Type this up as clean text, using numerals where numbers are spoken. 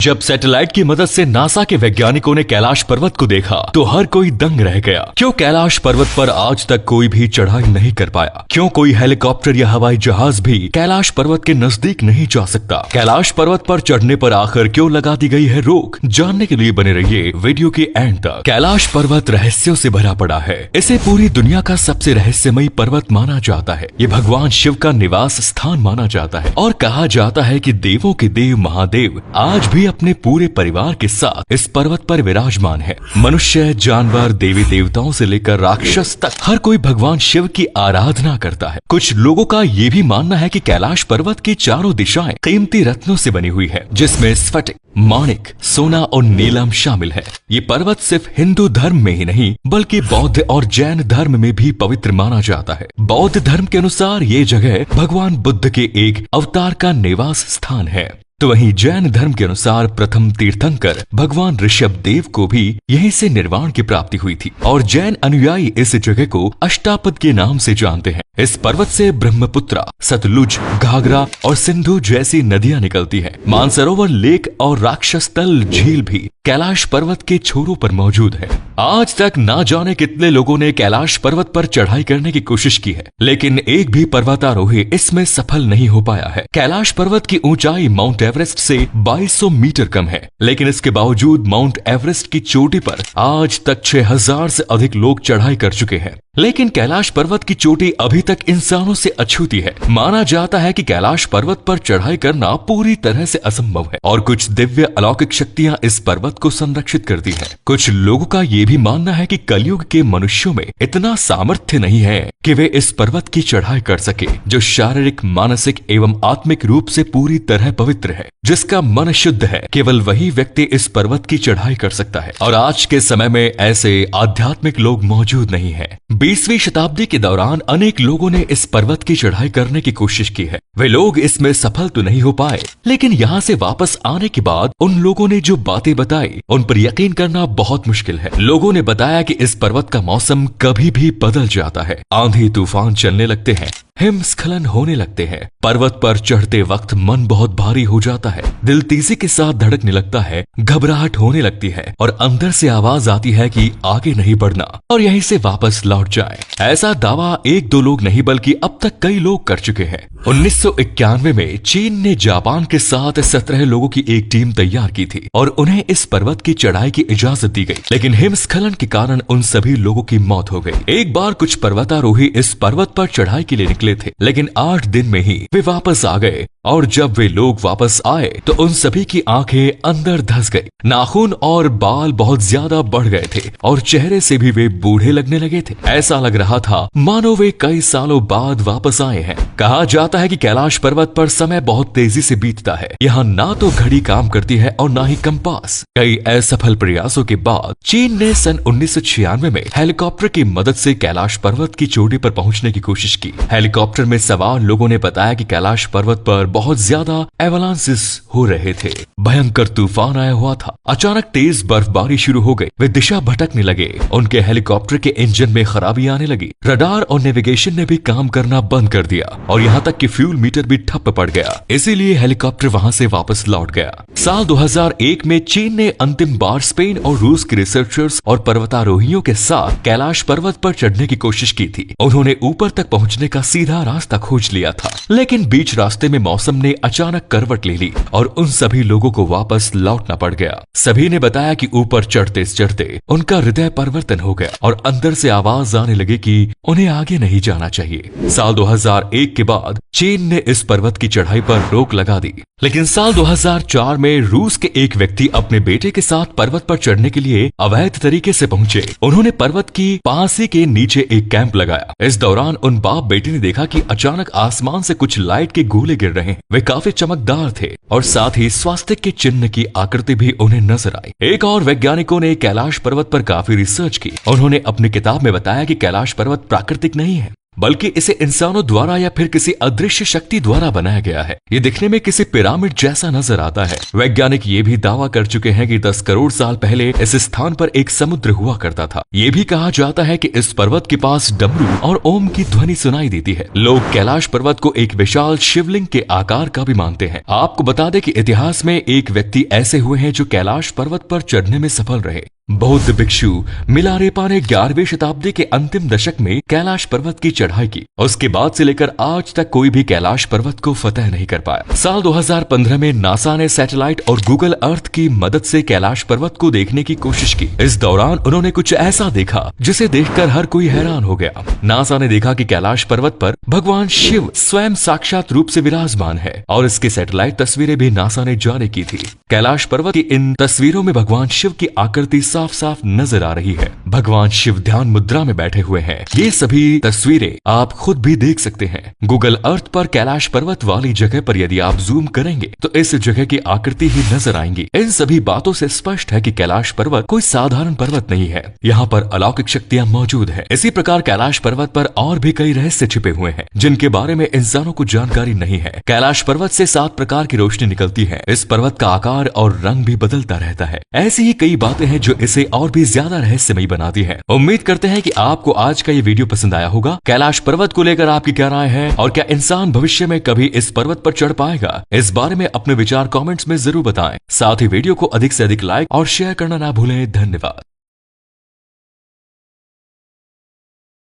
जब सैटेलाइट की मदद से नासा के वैज्ञानिकों ने कैलाश पर्वत को देखा तो हर कोई दंग रह गया। क्यों कैलाश पर्वत पर आज तक कोई भी चढ़ाई नहीं कर पाया? क्यों कोई हेलीकॉप्टर या हवाई जहाज भी कैलाश पर्वत के नजदीक नहीं जा सकता? कैलाश पर्वत पर चढ़ने पर आखिर क्यों लगा दी गई है रोक? जानने के लिए बने रहिए वीडियो के एंड तक। कैलाश पर्वत रहस्यों से भरा पड़ा है। इसे पूरी दुनिया का सबसे रहस्यमयी पर्वत माना जाता है। ये भगवान शिव का निवास स्थान माना जाता है और कहा जाता है कि देवों के देव महादेव आज भी अपने पूरे परिवार के साथ इस पर्वत पर विराजमान है। मनुष्य, जानवर, देवी देवताओं से लेकर राक्षस तक हर कोई भगवान शिव की आराधना करता है। कुछ लोगों का ये भी मानना है कि कैलाश पर्वत की चारों दिशाएं कीमती रत्नों से बनी हुई है, जिसमें स्फटिक, माणिक, सोना और नीलम शामिल है। ये पर्वत सिर्फ हिंदू धर्म में ही नहीं बल्कि बौद्ध और जैन धर्म में भी पवित्र माना जाता है। बौद्ध धर्म के अनुसार ये जगह भगवान बुद्ध के एक अवतार का निवास स्थान है, तो वहीं जैन धर्म के अनुसार प्रथम तीर्थंकर भगवान ऋषभ देव को भी यहीं से निर्वाण की प्राप्ति हुई थी और जैन अनुयायी इस जगह को अष्टापद के नाम से जानते हैं। इस पर्वत से ब्रह्मपुत्रा, सतलुज, घाघरा और सिंधु जैसी नदियां निकलती हैं। मानसरोवर लेक और राक्षसतल झील भी कैलाश पर्वत के छोरों पर मौजूद है। आज तक ना जाने कितने लोगों ने कैलाश पर्वत पर चढ़ाई करने की कोशिश की है, लेकिन एक भी पर्वतारोही इसमें सफल नहीं हो पाया है। कैलाश पर्वत की ऊंचाई माउंट एवरेस्ट से 2200 मीटर कम है, लेकिन इसके बावजूद माउंट एवरेस्ट की चोटी पर आज तक 6000 से अधिक लोग चढ़ाई कर चुके हैं। लेकिन कैलाश पर्वत की चोटी अभी तक इंसानों से अछूती है। माना जाता है कि कैलाश पर्वत पर चढ़ाई करना पूरी तरह से असंभव है और कुछ दिव्य अलौकिक शक्तियां इस पर्वत को संरक्षित करती हैं। कुछ लोगों का ये भी मानना है कि कलयुग के मनुष्यों में इतना सामर्थ्य नहीं है कि वे इस पर्वत की चढ़ाई कर सके, जो शारीरिक, मानसिक एवं आत्मिक रूप से पूरी तरह पवित्र है। जिसका मन शुद्ध है, केवल वही व्यक्ति इस पर्वत की चढ़ाई कर सकता है और आज के समय में ऐसे आध्यात्मिक लोग मौजूद नहीं है। 20वीं शताब्दी के दौरान अनेक लोगों ने इस पर्वत की चढ़ाई करने की कोशिश की है। वे लोग इसमें सफल तो नहीं हो पाए, लेकिन यहाँ से वापस आने के बाद उन लोगों ने जो बातें बताई उन पर यकीन करना बहुत मुश्किल है। लोगों ने बताया कि इस पर्वत का मौसम कभी भी बदल जाता है, आंधी तूफान चलने लगते हैं, हिमस्खलन होने लगते हैं। पर्वत पर चढ़ते वक्त मन बहुत भारी हो जाता है, दिल तेजी के साथ धड़कने लगता है, घबराहट होने लगती है और अंदर से आवाज आती है कि आगे नहीं बढ़ना और यहीं से वापस लौट जाएं। ऐसा दावा एक दो लोग नहीं बल्कि अब तक कई लोग कर चुके हैं। 1991 में चीन ने जापान के साथ 17 लोगों की एक टीम तैयार की थी और उन्हें इस पर्वत की चढ़ाई की इजाजत दी गई, लेकिन हिमस्खलन के कारण उन सभी लोगों की मौत हो गई। एक बार कुछ पर्वतारोही इस पर्वत पर चढ़ाई के लिए निकले थे, लेकिन 8 दिन में ही वे वापस आ गए और जब वे लोग वापस आए तो उन सभी की आंखें अंदर धंस गई, नाखून और बाल बहुत ज्यादा बढ़ गए थे और चेहरे से भी वे बूढ़े लगने लगे थे। ऐसा लग रहा था मानो वे कई सालों बाद वापस आए हैं। कहा जाता है कि कैलाश पर्वत पर समय बहुत तेजी से बीतता है। यहाँ ना तो घड़ी काम करती है और ना ही कंपास। कई असफल प्रयासों के बाद चीन ने सन 1996 में हेलीकॉप्टर की मदद से कैलाश पर्वत की चोटी पर पहुंचने की कोशिश की। हेलीकॉप्टर में सवार लोगों ने बताया कि कैलाश पर्वत पर बहुत ज्यादा एवलांसेस हो रहे थे, भयंकर तूफान आया हुआ था, अचानक तेज बर्फबारी शुरू हो गई। वे दिशा भटकने लगे, उनके हेलीकॉप्टर के इंजन में खराबी आने लगी, रडार और नेविगेशन ने भी काम करना बंद कर दिया और यहाँ तक कि फ्यूल मीटर भी ठप पड़ गया। इसीलिए हेलीकॉप्टर वहाँ से वापस लौट गया। साल 2001 में चीन ने अंतिम बार स्पेन और रूस के रिसर्चर्स और पर्वतारोहियों के साथ कैलाश पर्वत पर चढ़ने की कोशिश की थी। उन्होंने ऊपर तक पहुँचने का सीधा रास्ता खोज लिया था, लेकिन बीच रास्ते में मौसम ने अचानक करवट ले ली और उन सभी लोगों को वापस लौटना पड़ गया। सभी ने बताया कि ऊपर चढ़ते चढ़ते उनका हृदय परिवर्तन हो गया और अंदर से आवाज आने लगी कि उन्हें आगे नहीं जाना चाहिए। साल 2001 के बाद चीन ने इस पर्वत की चढ़ाई पर रोक लगा दी, लेकिन साल 2004 में रूस के एक व्यक्ति अपने बेटे के साथ पर्वत पर चढ़ने के लिए अवैध तरीके से पहुंचे। उन्होंने पर्वत की पासी के नीचे एक कैंप लगाया। इस दौरान उन बाप बेटे ने देखा कि अचानक आसमान से कुछ लाइट के गोले गिर रहे हैं। वे काफी चमकदार थे और साथ ही स्वास्तिक के चिन्ह की आकृति भी उन्हें नजर आई। एक और वैज्ञानिकों ने कैलाश पर्वत पर काफी रिसर्च की। उन्होंने अपनी किताब में बताया कि कैलाश पर्वत प्राकृतिक नहीं है, बल्कि इसे इंसानों द्वारा या फिर किसी अदृश्य शक्ति द्वारा बनाया गया है। ये दिखने में किसी पिरामिड जैसा नजर आता है। वैज्ञानिक ये भी दावा कर चुके हैं कि 10 करोड़ साल पहले इस स्थान पर एक समुद्र हुआ करता था। ये भी कहा जाता है कि इस पर्वत के पास डमरू और ओम की ध्वनि सुनाई देती है। लोग कैलाश पर्वत को एक विशाल शिवलिंग के आकार का भी मानते हैं। आपको बता दें कि इतिहास में एक व्यक्ति ऐसे हुए हैं जो कैलाश पर्वत पर चढ़ने में सफल रहे। बौद्ध भिक्षु मिलारेपा ने 11वीं शताब्दी के अंतिम दशक में कैलाश पर्वत की चढ़ाई की। उसके बाद से लेकर आज तक कोई भी कैलाश पर्वत को फतह नहीं कर पाया। साल 2015 में नासा ने सैटेलाइट और गूगल अर्थ की मदद से कैलाश पर्वत को देखने की कोशिश की। इस दौरान उन्होंने कुछ ऐसा देखा जिसे देखकर हर कोई हैरान हो गया। नासा ने देखा कि कैलाश पर्वत पर भगवान शिव स्वयं साक्षात रूप से विराजमान है और इसकी सैटेलाइट तस्वीरें भी नासा ने जारी की थी। कैलाश पर्वत की इन तस्वीरों में भगवान शिव की आकृति साफ साफ नजर आ रही है। भगवान शिव ध्यान मुद्रा में बैठे हुए हैं। ये सभी तस्वीरें आप खुद भी देख सकते हैं। गूगल अर्थ पर कैलाश पर्वत वाली जगह पर यदि आप जूम करेंगे तो इस जगह की आकृति ही नजर आएंगी। इन सभी बातों से स्पष्ट है कि कैलाश पर्वत कोई साधारण पर्वत नहीं है। यहाँ पर अलौकिक शक्तियां मौजूद है। इसी प्रकार कैलाश पर्वत पर और भी कई रहस्य छिपे हुए हैं जिनके बारे में इंसानों को जानकारी नहीं है। कैलाश पर्वत से 7 प्रकार की रोशनी निकलती है। इस पर्वत का आकार और रंग भी बदलता रहता है। ऐसी ही कई बातें हैं जो इसे और भी ज्यादा रहस्यमयी बनाती है। उम्मीद करते हैं कि आपको आज का ये वीडियो पसंद आया होगा। कैलाश पर्वत को लेकर आपकी क्या राय है और क्या इंसान भविष्य में कभी इस पर्वत पर चढ़ पाएगा? इस बारे में अपने विचार कमेंट्स में जरूर बताएं। साथ ही वीडियो को अधिक से अधिक लाइक और शेयर करना ना भूलें। धन्यवाद।